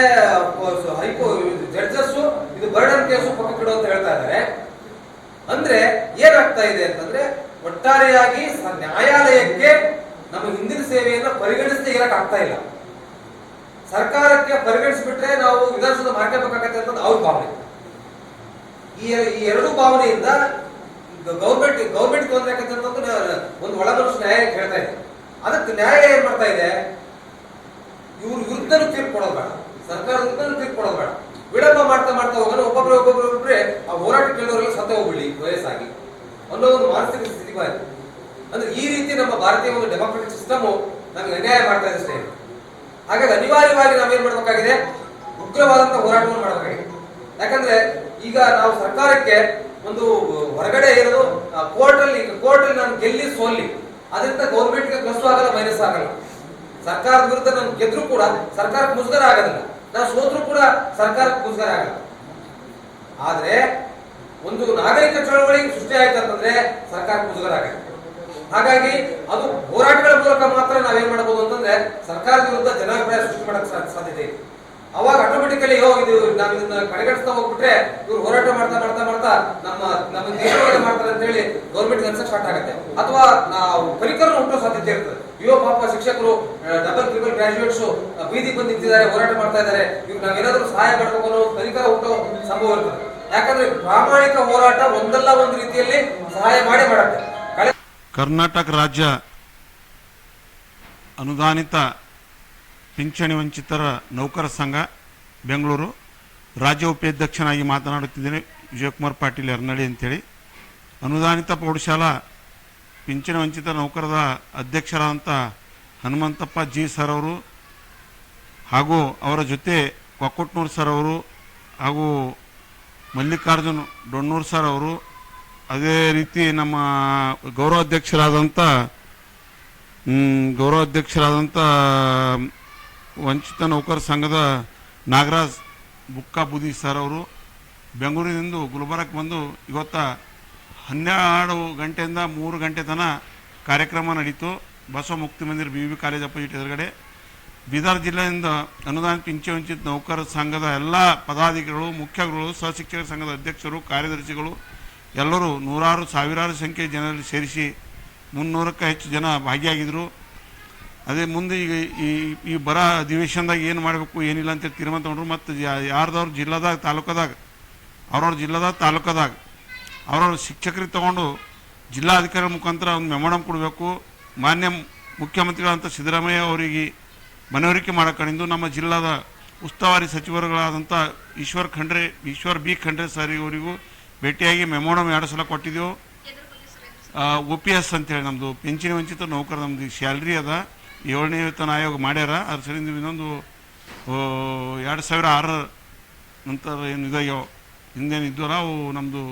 ಜಡ್ಜಸ್ ಇದು ಬರ್ಡನ್ ಕೇಸು ಪಕ್ಕ ಕೊಡು ಅಂತ ಹೇಳ್ತಾ ಇದ್ದಾರೆ. ಅಂದ್ರೆ ಏನಾಗ್ತಾ ಇದೆ ಅಂತಂದ್ರೆ, ಒಟ್ಟಾರೆಯಾಗಿ ನ್ಯಾಯಾಲಯಕ್ಕೆ ನಮ್ಮ ಹಿಂದಿನ ಸೇವೆಯನ್ನ ಪರಿಗಣಿಸದೆ ಇರಕ್ ಆಗ್ತಾ ಇಲ್ಲ. ಸರ್ಕಾರಕ್ಕೆ ಪರಿಗಣಿಸ್ಬಿಟ್ರೆ ನಾವು ವಿಧಾನಸೌಧ ಮಾಡ್ಕೋಬೇಕಾಗತ್ತೆ ಅಂತ ಅವ್ರ ಭಾವನೆ. ಈ ಎರಡೂ ಭಾವನೆಯಿಂದ ಗೌರ್ಮೆಂಟ್ ತೊಂದರೆ ಆಗತ್ತೆ ಅಂತ ಒಂದು ಒಳ ಮನುಷ್ಯ ನ್ಯಾಯ ಹೇಳ್ತಾ ಇದೆ. ಅದಕ್ಕೆ ನ್ಯಾಯ ಏನ್ ಮಾಡ್ತಾ ಇದೆ, ಇವ್ರ ವಿರುದ್ಧನೂ ತೀರ್ಪು ಕೊಡೋದು ಬೇಡ, ಸರ್ಕಾರದ ವಿರುದ್ಧನೂ ತೀರ್ಪು ಕೊಡೋದು ಬೇಡ, ವಿಳಂಬ ಮಾಡ್ತಾ ಹೋಗೋಣ, ಒಬ್ಬೊಬ್ರೆ ಆ ಹೋರಾಟ ಕೇಳೋರೆಲ್ಲ ಸತ್ತ ಹೋಗ್ಬಿಡಿ ವಯಸ್ಸಾಗಿ ಅನ್ನೋ ಒಂದು ಮಾನಸಿಕ ಸ್ಥಿತಿ ಬಂದಿದೆ. ಅಂದ್ರೆ ಈ ರೀತಿ ನಮ್ಮ ಭಾರತೀಯ ಒಂದು ಡೆಮೋಕ್ರೆಟಿಕ್ ಸಿಸ್ಟಮ್ ನಮಗೆ ಅನ್ಯಾಯ ಮಾಡ್ತಾ ಇದೆ ಸ್ನೇಹಿತರೆ. ಹಾಗಾಗಿ ಅನಿವಾರ್ಯವಾಗಿ ನಾವೇನ್ ಮಾಡ್ಬೇಕಾಗಿದೆ, ಉಗ್ರವಾದಂತಹ ಹೋರಾಟವನ್ನು ಮಾಡಬೇಕಾಗಿದೆ. ಯಾಕಂದ್ರೆ ಈಗ ನಾವು ಸರ್ಕಾರಕ್ಕೆ ಒಂದು ಹೊರಗಡೆ ಇರೋದು ಕೋರ್ಟ್ ಅಲ್ಲಿ ನಾನು ಗೆಲ್ಲಿ ಸೋಲ್ಲಿ, ಅದರಿಂದ ಗೌರ್ಮೆಂಟ್ಗೆ ಪ್ಲಸ್ ಆಗಲ್ಲ ಮೈನಸ್ ಆಗಲ್ಲ. ಸರ್ಕಾರದ ವಿರುದ್ಧ ನಾನು ಗೆದ್ರು ಕೂಡ ಸರ್ಕಾರಕ್ಕೆ ಮುಜುಗರ ಆಗೋದಿಲ್ಲ, ನಾವು ಸೋತ್ರು ಕೂಡ ಸರ್ಕಾರಕ್ಕೆ ಮುಜುಗರ ಆಗಲ್ಲ. ಆದ್ರೆ ಒಂದು ನಾಗರಿಕ ಚಳವಳಿ ಸೃಷ್ಟಿ ಆಯ್ತು ಅಂತಂದ್ರೆ ಸರ್ಕಾರಕ್ಕೆ ಮುಜುಗರ ಆಗುತ್ತೆ. ಹಾಗಾಗಿ ಅದು ಹೋರಾಟಗಳ ಮೂಲಕ ಮಾತ್ರ ನಾವೇನ್ ಮಾಡಬಹುದು ಅಂತಂದ್ರೆ ಸರ್ಕಾರದ ವಿರುದ್ಧ ಜನಾಭಿಪ್ರಾಯ ಸೃಷ್ಟಿ ಮಾಡಕ್ ಸಾಧ್ಯತೆ ಇದೆ. ಅವಾಗ ಆಟೋಮೆಟಿಕಲಿ ನಾವು ಇದನ್ನ ಕಡೆಗಣಿಸ್ತಾ ಹೋಗ್ಬಿಟ್ರೆ ಇವ್ರು ಹೋರಾಟ ಮಾಡ್ತಾ ನಮ್ಮ ದೇಶವನ್ನು ಮಾಡ್ತಾರೆ ಅಂತ ಹೇಳಿ ಗೌರ್ಮೆಂಟ್ ಅನ್ಸಕ್ ಸ್ಟಾರ್ಟ್ ಆಗುತ್ತೆ. ಅಥವಾ ನಾವು ಕಲಿಕರನ್ನು ಹುಟ್ಟೋ ಸಾಧ್ಯತೆ ಇರ್ತದೆ. ಪಾಪ ಶಿಕ್ಷಕರು ಡಬಲ್ ಟ್ರಿಬಲ್ ಗ್ರಾಜುಯೇಟ್ಸ್ ಬೀದಿಗೆ ಬಂದು ನಿಂತಿದ್ದಾರೆ, ಹೋರಾಟ ಮಾಡ್ತಾ ಇದ್ದಾರೆ, ಇವ್ರು ನಾವೇನಾದ್ರೂ ಸಹಾಯ ಮಾಡಬೇಕು ಅನ್ನೋ ಕಲಿಕರ ಹುಟ್ಟೋ ಸಂಭವ ಇರ್ತದೆ. ಯಾಕಂದ್ರೆ ಪ್ರಾಮಾಣಿಕ ಹೋರಾಟ ಒಂದಲ್ಲ ಒಂದು ರೀತಿಯಲ್ಲಿ ಸಹಾಯ ಮಾಡುತ್ತೆ. ಕರ್ನಾಟಕ ರಾಜ್ಯ ಅನುದಾನಿತ ಪಿಂಚಣಿ ವಂಚಿತರ ನೌಕರ ಸಂಘ ಬೆಂಗಳೂರು ರಾಜ್ಯ ಉಪಾಧ್ಯಕ್ಷನಾಗಿ ಮಾತನಾಡುತ್ತಿದ್ದೇನೆ. ವಿಜಯಕುಮಾರ್ ಪಾಟೀಲ್ ಯರ್ನಳ್ಳಿ ಅಂತೇಳಿ. ಅನುದಾನಿತ ಪ್ರೌಢಶಾಲಾ ಪಿಂಚಣಿ ವಂಚಿತ ನೌಕರರ ಅಧ್ಯಕ್ಷರಾದಂಥ ಹನುಮಂತಪ್ಪ ಜಿ ಸರ್ ಅವರು ಹಾಗೂ ಅವರ ಜೊತೆ ಕೊಕ್ಕಟ್ನೂರು ಸರ್ ಅವರು ಹಾಗೂ ಮಲ್ಲಿಕಾರ್ಜುನ್ ಡೊಣ್ಣೂರು ಸರ್ ಅವರು, ಅದೇ ರೀತಿ ನಮ್ಮ ಗೌರವಾಧ್ಯಕ್ಷರಾದಂಥ ವಂಚಿತ ನೌಕರ ಸಂಘದ ನಾಗರಾಜ್ ಬುಕ್ಕಾ ಬುದಿ ಸರ್ ಅವರು ಬೆಂಗಳೂರಿನಿಂದ ಗುಲ್ಬರ್ಗಕ್ಕೆ ಬಂದು ಇವತ್ತ 12 ಗಂಟೆಯಿಂದ 3 ಗಂಟೆ ತನಕ ಕಾರ್ಯಕ್ರಮ ನಡೀತು. ಬಸವ ಮುಕ್ತಿ ಮಂದಿರ BB ಕಾಲೇಜ್ ಅಪೋಸಿಟ್ ಎದುರುಗಡೆ. ಬೀದರ್ ಜಿಲ್ಲೆಯಿಂದ ಅನುದಾನ ಪಿಂಚಣಿ ವಂಚಿತ ನೌಕರ ಸಂಘದ ಎಲ್ಲ ಪದಾಧಿಕಾರಿಗಳು, ಮುಖ್ಯಗಳು, ಸಹಶಿಕ್ಷಕರ ಸಂಘದ ಅಧ್ಯಕ್ಷರು, ಕಾರ್ಯದರ್ಶಿಗಳು ಎಲ್ಲರೂ ನೂರಾರು ಸಾವಿರಾರು ಸಂಖ್ಯೆ ಜನರಲ್ಲಿ ಸೇರಿಸಿ 300ಕ್ಕೂ ಹೆಚ್ಚು ಜನ ಭಾಗಿಯಾಗಿದ್ದರು. ಅದೇ ಮುಂದೆ ಈಗ ಈ ಬರ ಅಧಿವೇಶನದಾಗ ಏನು ಮಾಡಬೇಕು ಏನಿಲ್ಲ ಅಂತೇಳಿ ತೀರ್ಮಾನ ತಗೊಂಡ್ರು. ಮತ್ತು ಯಾರ್ದವ್ರು ಜಿಲ್ಲಾದಾಗ ತಾಲೂಕದಾಗ ಅವ್ರವ್ರ ಶಿಕ್ಷಕರಿಗೆ ತೊಗೊಂಡು ಜಿಲ್ಲಾಧಿಕಾರಿಗಳ ಮುಖಾಂತರ ಒಂದು ಮೆಮೊರಂ ಕೊಡಬೇಕು. ಮಾನ್ಯ ಮುಖ್ಯಮಂತ್ರಿಗಳಂತ ಸಿದ್ದರಾಮಯ್ಯ ಅವರಿಗೆ ಮನವರಿಕೆ ಮಾಡಕೊಂಡಿದ್ದು ನಮ್ಮ ಜಿಲ್ಲಾದ ಉಸ್ತುವಾರಿ ಸಚಿವರುಗಳಾದಂಥ ಈಶ್ವರ್ ಬಿ ಖಂಡ್ರೆ ಸರ್ ಅವರಿಗೂ ಭೇಟಿಯಾಗಿ ಮೆಮೊರಂ 2 ಸಲ ಕೊಟ್ಟಿದ್ದೆವು. OPS ಅಂತೇಳಿ ನಮ್ಮದು ಪಿಂಚಣಿ ವಂಚಿತ ನೌಕರ ನಮ್ಮದು ಸ್ಯಾಲ್ರಿ ಅದ 7ನೇ ವೇತನ ಆಯೋಗ ಮಾಡ್ಯಾರ. ಅದ್ರ ಸರಿಂದ ಇನ್ನೊಂದು 2006 ನಂತರ ಏನು ಇದಾಗ್ಯಾವ, ಹಿಂದೇನು ಇದ್ದವಲ್ಲ ಅವು ನಮ್ಮದು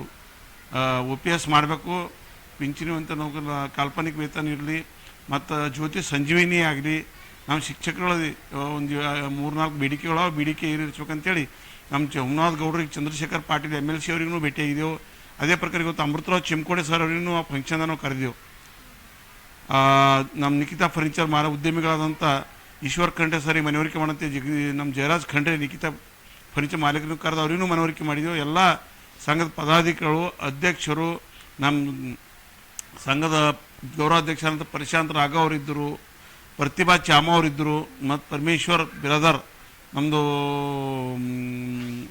OPS ಮಾಡಬೇಕು. ಪಿಂಚಣಿ ವಂಚಿತ ನೌಕರ ಕಾಲ್ಪನಿಕ ವೇತನ ಇರಲಿ, ಮತ್ತು ಜ್ಯೋತಿ ಸಂಜೀವಿನಿ ಆಗಲಿ, ನಮ್ಮ ಶಿಕ್ಷಕಗಳ ಒಂದು 3-4 ಬೇಡಿಕೆ ಈಡೇರಿಸ್ಬೇಕಂತೇಳಿ ನಮ್ಮ ಹುಮನಾಥ್ ಗೌಡ್ರಿಗೆ ಚಂದ್ರಶೇಖರ್ ಪಾಟೀಲ್ MLC ಅವರಿಗೂ ಭೇಟಿಯಾಗಿದ್ದೆವು. ಅದೇ ಪ್ರಕಾರ ಇವತ್ತು ಅಮೃತರಾವ್ ಚಿಮ್ಕೋಡೆ ಸರ್ ಅವರಿಗೂ ಆ ಫಂಕ್ಷನ್ದಾಗ ನಾವು ಕರೆದೆವು. ನಮ್ಮ ನಿಖಿತಾ ಫರ್ನಿಚರ್ ಉದ್ಯಮಿಗಳಾದಂಥ ಈಶ್ವರ್ ಖಂಡ್ರೆ ಸರಿಗೆ ಮನವರಿಕೆ ಮಾಡಂತೆ ನಮ್ಮ ಜಯರಾಜ್ ಖಂಡ್ರೆ ನಿಖಿತಾ ಫರ್ನಿಚರ್ ಮಾಲೀಕರನ್ನು ಕರೆದು ಅವರಿಗೂ ಮನವರಿಕೆ ಮಾಡಿದೆವು. ಎಲ್ಲ ಸಂಘದ ಪದಾಧಿಕಾರಿಗಳು, ಅಧ್ಯಕ್ಷರು, ನಮ್ಮ ಸಂಘದ ಗೌರವಾಧ್ಯಕ್ಷರಾದಂಥ ಪ್ರಶಾಂತ್ ರಾಘ ಅವರಿದ್ದರು, ಪ್ರತಿಭಾ ಚಾಮ ಅವರಿದ್ದರು, ಮತ್ತು ಪರಮೇಶ್ವರ್ ಬಿರಾದರ್ ನಮ್ಮದು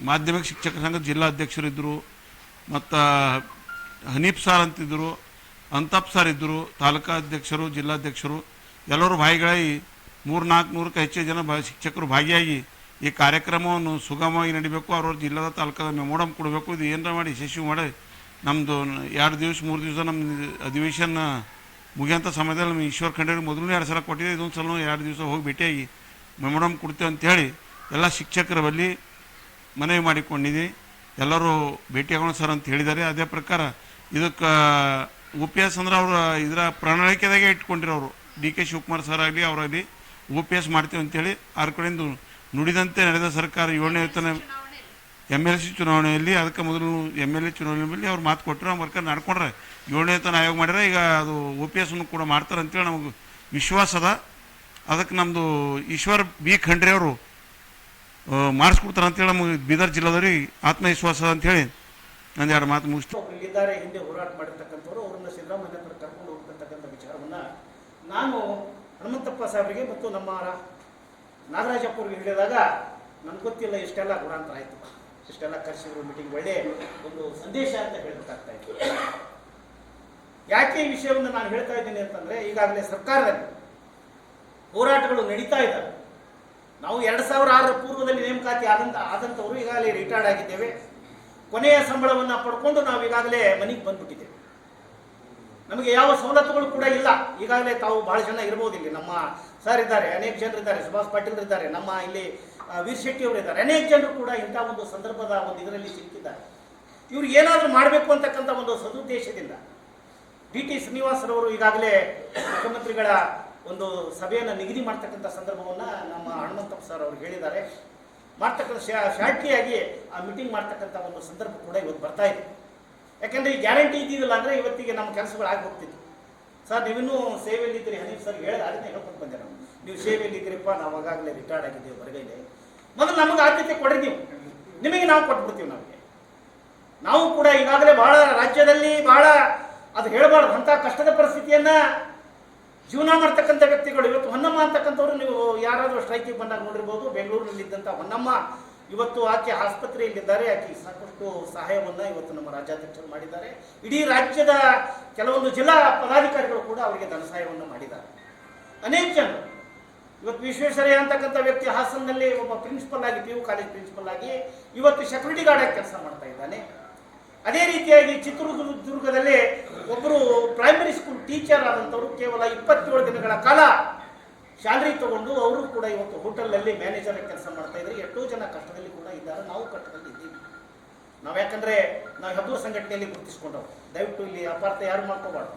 ಮಾಧ್ಯಮಿಕ ಶಿಕ್ಷಕರ ಸಂಘದ ಜಿಲ್ಲಾ ಅಧ್ಯಕ್ಷರಿದ್ದರು, ಮತ್ತು ಹನೀಫ್ ಸಾರ್ ಅಂತಿದ್ದರು, ಅಂತಪ್ ಸರ್ ಇದ್ದರು, ತಾಲೂಕಾ ಅಧ್ಯಕ್ಷರು, ಜಿಲ್ಲಾಧ್ಯಕ್ಷರು ಎಲ್ಲರೂ ಭಾಗಿಗಳಾಗಿ 300-400ಕ್ಕೂ ಹೆಚ್ಚು ಜನ ಶಿಕ್ಷಕರು ಭಾಗಿಯಾಗಿ ಈ ಕಾರ್ಯಕ್ರಮವನ್ನು ಸುಗಮವಾಗಿ ನಡಿಬೇಕು. ಅವ್ರವ್ರ ಜಿಲ್ಲಾದ ತಾಲೂಕಾದ ಮೆಮೊರಂ ಕೊಡಬೇಕು. ಇದು ಏನಾರ ಮಾಡಿ ಯಶಸ್ವಿ ಮಾಡಿ ನಮ್ಮದು 2 ದಿವಸ 3 ದಿವಸ ನಮ್ಮ ಅಧಿವೇಶನ ಮುಗಿಯೋಂಥ ಸಮಯದಲ್ಲಿ ನಮ್ಮ ಈಶ್ವರ್ ಖಂಡ್ರೆ ಮೊದಲನೇ 2 ಸಲ ಕೊಟ್ಟಿದ್ದೆ. ಇದೊಂದು ಸಲ 2 ದಿವಸ ಹೋಗಿ ಭೇಟಿಯಾಗಿ ಮೆಮೊರಂ ಕೊಡ್ತೇವೆ ಅಂಥೇಳಿ ಎಲ್ಲ ಶಿಕ್ಷಕರ ಬಳಿ ಮನವಿ ಮಾಡಿಕೊಂಡಿದ್ದೆ. ಎಲ್ಲರೂ ಭೇಟಿಯಾಗೋಣ ಸರ್ ಅಂತ ಹೇಳಿದ್ದಾರೆ. ಅದೇ ಪ್ರಕಾರ ಇದಕ್ಕೆ OPS ಅಂದ್ರೆ ಅವರು ಇದರ ಪ್ರಣಾಳಿಕೆದಾಗೆ ಇಟ್ಕೊಂಡಿರೋರು DK ಶಿವಕುಮಾರ್ ಸರ್ ಆಗಲಿ ಅವರಾಗಲಿ OPS ಮಾಡ್ತೇವೆ ಅಂತೇಳಿ ಅವ್ರ ಕಡೆಯಿಂದ ನುಡಿದಂತೆ ನಡೆದ ಸರ್ಕಾರ 7ನೇ ವೇತನ MLC ಚುನಾವಣೆಯಲ್ಲಿ, ಅದಕ್ಕೆ ಮೊದಲು MLA ಚುನಾವಣೆಯಲ್ಲಿ ಅವ್ರು ಮಾತು ಕೊಟ್ಟರು. ಆ ವರ್ಕರ್ ನಡ್ಕೊಂಡ್ರೆ 7ನೇ ವೇತನ ಆಯೋಗ ಮಾಡ್ಯಾರ. ಈಗ ಅದು OPS ಕೂಡ ಮಾಡ್ತಾರೆ ಅಂತೇಳಿ ನಮಗೆ ವಿಶ್ವಾಸ ಅದ. ಅದಕ್ಕೆ ನಮ್ಮದು ಈಶ್ವರ್ ಬಿ ಖಂಡ್ರೆ ಅವರು ಮಾಡಿಸ್ಕೊಡ್ತಾರೆ ಅಂತೇಳಿ ನಮಗೆ ಬೀದರ್ ಜಿಲ್ಲಾದವ್ರಿಗೆ ಆತ್ಮವಿಶ್ವಾಸ ಅಂಥೇಳಿ ನಾನು 2 ಮಾತು ಮುಗಿಸ್ತು. ಇಲ್ಲಿದ್ದಾರೆ ಹಿಂದೆ ಹೋರಾಟ ಮಾಡಿರ್ತಕ್ಕಂಥವ್ರು, ಅವರನ್ನು ಸಿದ್ದರಾಮಯ್ಯ ಹತ್ರ ಕರ್ಕೊಂಡು ಹೋಗ್ತಕ್ಕಂಥ ವಿಚಾರವನ್ನು ನಾನು ಹನುಮಂತಪ್ಪ ಸಾಹೇಬರಿಗೆ ಮತ್ತು ನಮ್ಮ ನಾಗರಾಜಪ್ಪ ಅವ್ರಿಗೆ ಹೇಳಿದಾಗ ನನಗೆ ಗೊತ್ತಿಲ್ಲ ಇಷ್ಟೆಲ್ಲ ಗುಣಾಂತರ ಆಯಿತು, ಇಷ್ಟೆಲ್ಲ ಕರೆಸಿದ್ರು ಮೀಟಿಂಗ್, ಒಳ್ಳೆ ಒಂದು ಸಂದೇಶ ಅಂತ ಹೇಳಬೇಕಾಗ್ತಾ ಇತ್ತು. ಯಾಕೆ ಈ ವಿಷಯವನ್ನು ನಾನು ಹೇಳ್ತಾ ಇದ್ದೀನಿ ಅಂತಂದರೆ, ಈಗಾಗಲೇ ಸರ್ಕಾರದಲ್ಲಿ ಹೋರಾಟಗಳು ನಡೀತಾ ಇದ್ದಾವೆ. ನಾವು 2006 ಪೂರ್ವದಲ್ಲಿ ನೇಮಕಾತಿ ಆದಂಥವರು ಈಗಾಗಲೇ ರಿಟೈರ್ಡ್ ಆಗಿದ್ದೇವೆ. ಕೊನೆಯ ಸಂಬಳವನ್ನು ಪಡ್ಕೊಂಡು ನಾವು ಈಗಾಗಲೇ ಮನೆಗೆ ಬಂದ್ಬಿಟ್ಟಿದ್ದೇವೆ. ನಮಗೆ ಯಾವ ಸವಲತ್ತುಗಳು ಕೂಡ ಇಲ್ಲ. ಈಗಾಗಲೇ ತಾವು ಬಹಳ ಜನ ಇರ್ಬೋದು, ಇಲ್ಲಿ ನಮ್ಮ ಸರ್ ಇದ್ದಾರೆ, ಅನೇಕ ಜನರು ಇದ್ದಾರೆ, ಸುಭಾಷ್ ಪಾಟೀಲ್ ಇದ್ದಾರೆ, ನಮ್ಮ ಇಲ್ಲಿ ವೀರ್ ಶೆಟ್ಟಿ ಅವರು ಇದ್ದಾರೆ, ಅನೇಕ ಜನರು ಕೂಡ ಇಂಥ ಒಂದು ಸಂದರ್ಭದ ಒಂದು ಇದರಲ್ಲಿ ಸಿಕ್ಕಿದ್ದಾರೆ. ಇವ್ರು ಏನಾದರೂ ಮಾಡಬೇಕು ಅಂತಕ್ಕಂಥ ಒಂದು ಸದುದ್ದೇಶದಿಂದ ಡಿ.ಟಿ. ಶ್ರೀನಿವಾಸರವರು ಈಗಾಗಲೇ ಮುಖ್ಯಮಂತ್ರಿಗಳ ಒಂದು ಸಭೆಯನ್ನು ನಿಗದಿ ಮಾಡ್ತಕ್ಕಂಥ ಸಂದರ್ಭವನ್ನು ನಮ್ಮ ಹನುಮಂತಪ್ಪ ಸರ್ ಅವರು ಹೇಳಿದ್ದಾರೆ. ಮಾಡ್ತಕ್ಕಂಥ ಶಾರ್ಟಿಯಾಗಿ ಆ ಮೀಟಿಂಗ್ ಮಾಡ್ತಕ್ಕಂಥ ಒಂದು ಸಂದರ್ಭ ಕೂಡ ಇವತ್ತು ಬರ್ತಾ ಇದೆ. ಯಾಕೆಂದರೆ ಈ ಗ್ಯಾರಂಟಿ ಇದ್ದಿದ್ದಿಲ್ಲ ಅಂದರೆ ಇವತ್ತಿಗೆ ನಮ್ಮ ಕೆಲಸಗಳು ಆಗಿ ಹೋಗ್ತಿತ್ತು. ಸರ್ ನೀವಿನ್ನೂ ಸೇವೆಯಲ್ಲಿದ್ದೀರಿ, ಹನೀಫ್ ಸರ್ ಹೇಳಿದ ಅದನ್ನೇ ಹೇಳ್ಕೊಂಡು ಬಂದೆ ನಾವು. ನೀವು ಸೇವೆಯಲ್ಲಿದ್ದೀರಿಪ್ಪ, ನಾವು ಆಗಾಗಲೇ ರಿಟೈರ್ಡ್ ಆಗಿದ್ದೇವೆ ಹೊರಗಡೆ, ಮೊದಲು ನಮಗೆ ಆದ್ಯತೆ ಕೊಡ್ರಿ, ನೀವು ನಿಮಗೆ ನಾವು ಕೊಟ್ಬಿಡ್ತೀವಿ. ನಾವು ಕೂಡ ಈಗಾಗಲೇ ಬಹಳ ರಾಜ್ಯದಲ್ಲಿ ಬಹಳ ಅದು ಹೇಳಬಾರ್ದು ಅಂಥ ಕಷ್ಟದ ಪರಿಸ್ಥಿತಿಯನ್ನು ಜೀವನ ಮಾಡ್ತಕ್ಕಂಥ ವ್ಯಕ್ತಿಗಳು. ಇವತ್ತು ಹೊನ್ನಮ್ಮ ಅಂತಕ್ಕಂಥವ್ರು ನೀವು ಯಾರಾದರೂ ಸ್ಟ್ರೈಕಿಗೆ ಬಂದಾಗ ನೋಡಿರ್ಬೋದು. ಬೆಂಗಳೂರಿನಲ್ಲಿದ್ದಂಥ ಹೊನ್ನಮ್ಮ ಇವತ್ತು ಆಕೆ ಆಸ್ಪತ್ರೆಯಲ್ಲಿದ್ದಾರೆ. ಆಕೆ ಸಾಕಷ್ಟು ಸಹಾಯವನ್ನು ಇವತ್ತು ನಮ್ಮ ರಾಜ್ಯಾಧ್ಯಕ್ಷರು ಮಾಡಿದ್ದಾರೆ. ಇಡೀ ರಾಜ್ಯದ ಕೆಲವೊಂದು ಜಿಲ್ಲಾ ಪದಾಧಿಕಾರಿಗಳು ಕೂಡ ಅವರಿಗೆ ಧನ ಸಹಾಯವನ್ನು ಮಾಡಿದ್ದಾರೆ. ಅನೇಕ ಜನರು ಇವತ್ತು ವಿಶ್ವೇಶ್ವರಯ್ಯ ಅಂತಕ್ಕಂಥ ವ್ಯಕ್ತಿ ಹಾಸನದಲ್ಲಿ ಒಬ್ಬ ಪ್ರಿನ್ಸಿಪಲ್ ಆಗಿ, PU ಕಾಲೇಜ್ ಪ್ರಿನ್ಸಿಪಲ್ ಆಗಿ ಇವತ್ತು ಸೆಕ್ಯೂರಿಟಿ ಗಾರ್ಡ್ ಆಗಿ ಕೆಲಸ ಮಾಡ್ತಾ ಇದ್ದಾನೆ. ಅದೇ ರೀತಿಯಾಗಿ ಚಿತ್ರದುರ್ಗದಲ್ಲಿ ಒಬ್ಬರು ಪ್ರೈಮರಿ ಸ್ಕೂಲ್ ಟೀಚರ್ ಆದಂಥವರು ಕೇವಲ 27 ದಿನಗಳ ಕಾಲ ಸ್ಯಾಲರಿ ತಗೊಂಡು ಅವರು ಕೂಡ ಇವತ್ತು ಹೋಟೆಲ್ನಲ್ಲಿ ಮ್ಯಾನೇಜರ್ ಆಗಿ ಕೆಲಸ ಮಾಡ್ತಾ ಇದ್ದಾರೆ. ಎಷ್ಟೋ ಜನ ಕಷ್ಟದಲ್ಲಿ ಕೂಡ ಇದ್ದಾರೆ. ನಾವು ಕಷ್ಟದಲ್ಲಿ ಇದ್ದೀವಿ. ನಾವು ಯಾಕಂದರೆ ನಾವು ಹೆಬ್ಬೂರು ಸಂಘಟನೆಯಲ್ಲಿ ಗುರುತಿಸ್ಕೊಂಡವು. ದಯವಿಟ್ಟು ಇಲ್ಲಿ ಅಪಾರ್ಥ ಯಾರು ಮಾಡ್ಕೋಬಾರ್ದು.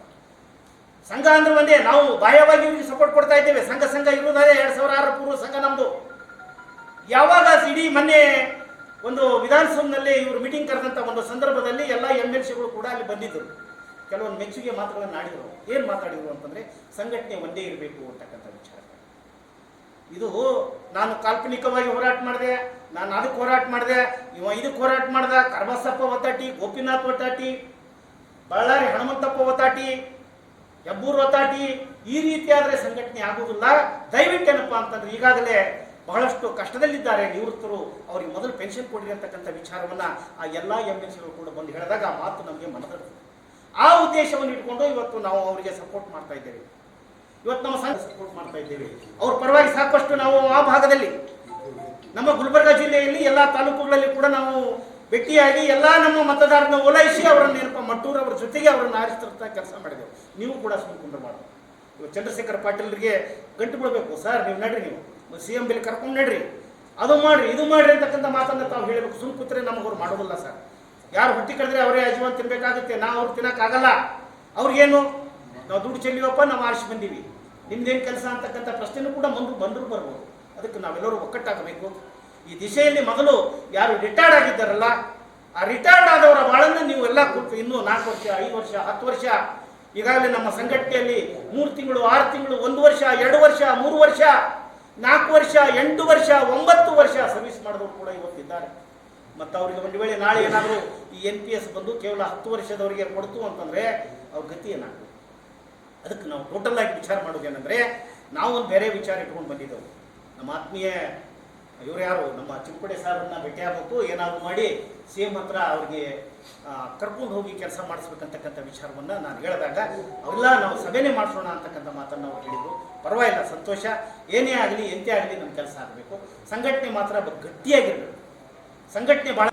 ಸಂಘ ಅಂದ್ರೆ ಒಂದೇ, ನಾವು ಬಾಹ್ಯವಾಗಿ ಇವರಿಗೆ ಸಪೋರ್ಟ್ ಕೊಡ್ತಾ ಇದ್ದೇವೆ. ಸಂಘ ಇರುವುದಾದ್ರೆ 2006 ಪೂರ್ವ ಸಂಘ ನಮ್ಮದು. ಯಾವಾಗ ಇಡೀ ಮೊನ್ನೆ ಒಂದು ವಿಧಾನಸೌಧದಲ್ಲಿ ಇವರು ಮೀಟಿಂಗ್ ಕರೆದಂಥ ಒಂದು ಸಂದರ್ಭದಲ್ಲಿ ಎಲ್ಲ MLCಗಳು ಕೂಡ ಅಲ್ಲಿ ಬಂದಿದ್ದರು. ಕೆಲವೊಂದು ಮೆಚ್ಚುಗೆ ಮಾತುಗಳನ್ನು ಆಡಿದರು. ಏನು ಮಾತಾಡಿದರು ಅಂತಂದರೆ, ಸಂಘಟನೆ ಒಂದೇ ಇರಬೇಕು ಅಂತಕ್ಕಂಥ ವಿಚಾರ. ಇದು ನಾನು ಕಾಲ್ಪನಿಕವಾಗಿ ಹೋರಾಟ ಮಾಡಿದೆ, ನಾನು ಅದಕ್ಕೆ ಹೋರಾಟ ಮಾಡಿದೆ, ಇದಕ್ಕೆ ಹೋರಾಟ ಮಾಡ್ದೆ, ಕರ್ಬಸಪ್ಪ ಒತ್ತಾಟಿ, ಗೋಪಿನಾಥ್ ಒತ್ತಾಟಿ, ಬಳ್ಳಾರಿ ಹನುಮಂತಪ್ಪ ಒತ್ತಾಟಿ, ಹೆಬ್ಬೂರು ಒತ್ತಾಟಿ, ಈ ರೀತಿಯಾದರೆ ಸಂಘಟನೆ ಆಗುವುದಿಲ್ಲ. ದಯವಿಟ್ಟು ಏನಪ್ಪ ಅಂತಂದ್ರೆ, ಈಗಾಗಲೇ ಬಹಳಷ್ಟು ಕಷ್ಟದಲ್ಲಿದ್ದಾರೆ ನಿವೃತ್ತರು, ಅವರಿಗೆ ಮೊದಲು ಪೆನ್ಷನ್ ಕೊಡಿ ಅಂತಕ್ಕಂಥ ವಿಚಾರವನ್ನು ಆ ಎಲ್ಲ MLCಗಳು ಕೂಡ ಬಂದು ಹೇಳಿದಾಗ ಆ ಮಾತು ನಮಗೆ ಮನದಲ್ಲಿದೆ. ಆ ಉದ್ದೇಶವನ್ನು ಇಟ್ಕೊಂಡು ಇವತ್ತು ನಾವು ಅವರಿಗೆ ಸಪೋರ್ಟ್ ಮಾಡ್ತಾ ಇದ್ದೇವೆ. ಇವತ್ತು ನಮ್ಮ ಸಂಘ ಸಪೋರ್ಟ್ ಮಾಡ್ತಾ ಇದ್ದೇವೆ. ಅವ್ರ ಪರವಾಗಿ ಸಾಕಷ್ಟು ನಾವು ಆ ಭಾಗದಲ್ಲಿ ನಮ್ಮ ಗುಲ್ಬರ್ಗ ಜಿಲ್ಲೆಯಲ್ಲಿ ಎಲ್ಲ ತಾಲೂಕುಗಳಲ್ಲಿ ಕೂಡ ನಾವು ಭೇಟಿಯಾಗಿ ಎಲ್ಲ ನಮ್ಮ ಮತದಾರರನ್ನು ಓಲೈಸಿ ಅವರನ್ನು ಏನಪ್ಪ ಮಟ್ಟೂರು ಅವರ ಜೊತೆಗೆ ಅವರನ್ನು ಆರಿಸ್ತಾ ಕೆಲಸ ಮಾಡಿದೆವು. ನೀವು ಕೂಡ ಸುಮ್ಮನೆ ಇವತ್ತು ಚಂದ್ರಶೇಖರ್ ಪಾಟೀಲ್ರಿಗೆ ಗಂಟು ಬಿಡಬೇಕು. ಸರ್ ನೀವು ನಡ್ರಿ, ನೀವು CM ಬಿಲ್ ಕರ್ಕೊಂಡು ನಡ್ರಿ, ಅದು ಮಾಡ್ರಿ, ಇದು ಮಾಡ್ರಿ ಅಂತಕ್ಕಂಥ ಮಾತನ್ನು ತಾವು ಹೇಳಬೇಕು. ಸುಮ್ ಕೂತ್ರೆ ನಮಗವ್ರು ಮಾಡೋದಿಲ್ಲ ಸರ್. ಯಾರು ಹೊಟ್ಟಿ ಕಳೆದ್ರೆ ಅವರೇ ಅಜೀವನ್ ತಿನ್ಬೇಕಾಗುತ್ತೆ. ನಾವು ಅವ್ರು ತಿನ್ನೋಕ್ಕಾಗಲ್ಲ. ಅವ್ರಿಗೇನು ನಾವು ದುಡ್ಡು ಚೆಲ್ಲಿವಪ್ಪ, ನಾವು ಆರಿಸಿ ಬಂದೀವಿ, ನಿಮ್ದೇನು ಕೆಲಸ ಅಂತಕ್ಕಂಥ ಪ್ರಶ್ನೆನೂ ಕೂಡ ಬಂದರೂ ಬರ್ಬೋದು. ಅದಕ್ಕೆ ನಾವೆಲ್ಲರೂ ಒಕ್ಕಟ್ಟಾಗಬೇಕು. ಈ ದಿಶೆಯಲ್ಲಿ ಮೊದಲು ಯಾರು ರಿಟೈರ್ಡ್ ಆಗಿದ್ದಾರಲ್ಲ, ಆ ರಿಟೈರ್ಡ್ ಆದವರ ಬಾಳನ್ನು ನೀವು ಎಲ್ಲ ಕೂತು ಇನ್ನೂ 4 ವರ್ಷ, 5 ವರ್ಷ, 10 ವರ್ಷ, ಈಗಾಗಲೇ ನಮ್ಮ ಸಂಘಟನೆಯಲ್ಲಿ 3 ತಿಂಗಳು, 6 ತಿಂಗಳು, 1 ವರ್ಷ, 2 ವರ್ಷ, 3 ವರ್ಷ, 4 ವರ್ಷ, 8 ವರ್ಷ, 9 ವರ್ಷ ಸರ್ವಿಸ್ ಮಾಡಿದವರು ಕೂಡ ಇವತ್ತಿದ್ದಾರೆ. ಮತ್ತು ಅವರಿಗೆ ಒಂದು ವೇಳೆ ನಾಳೆ ಏನಾದರೂ ಈ NPS ಬಂದು ಕೇವಲ 10 ವರ್ಷದವರಿಗೆ ಕೊಡ್ತು ಅಂತಂದರೆ ಅವ್ರ ಗತಿ ಏನಾಗಬೇಕು. ಅದಕ್ಕೆ ನಾವು ಟೋಟಲ್ ಆಗಿ ವಿಚಾರ ಮಾಡೋದೇನೆಂದರೆ, ನಾವು ಒಂದು ಬೇರೆ ವಿಚಾರ ಇಟ್ಕೊಂಡು ಬಂದಿದ್ದೆವು. ನಮ್ಮ ಆತ್ಮೀಯ ಇವರು ಯಾರು ನಮ್ಮ ಚಿಕ್ಕಪಡೆ ಸಾರನ್ನ ಭೇಟಿ ಆಗಬೇಕು, ಏನಾದರೂ ಮಾಡಿ CM ಹತ್ರ ಅವ್ರಿಗೆ ಕರ್ಕೊಂಡು ಹೋಗಿ ಕೆಲಸ ಮಾಡಿಸ್ಬೇಕಂತಕ್ಕಂಥ ವಿಚಾರವನ್ನು ನಾನು ಹೇಳಿದಾಗ ಅವೆಲ್ಲ ನಾವು ಸಭೆನೇ ಮಾಡಿಸೋಣ ಅಂತಕ್ಕಂಥ ಮಾತನ್ನು ಅವ್ರು ಹೇಳಿದರು. ಪರವಾಗಿಲ್ಲ, ಸಂತೋಷ. ಏನೇ ಆಗಲಿ ಎಂತೆ ಆಗಲಿ ನಮ್ಮ ಕೆಲಸ ಆಗಬೇಕು. ಸಂಘಟನೆ ಮಾತ್ರ ಗಟ್ಟಿಯಾಗಿರಬೇಕು. ಸಂಘಟನೆ ಭಾಳ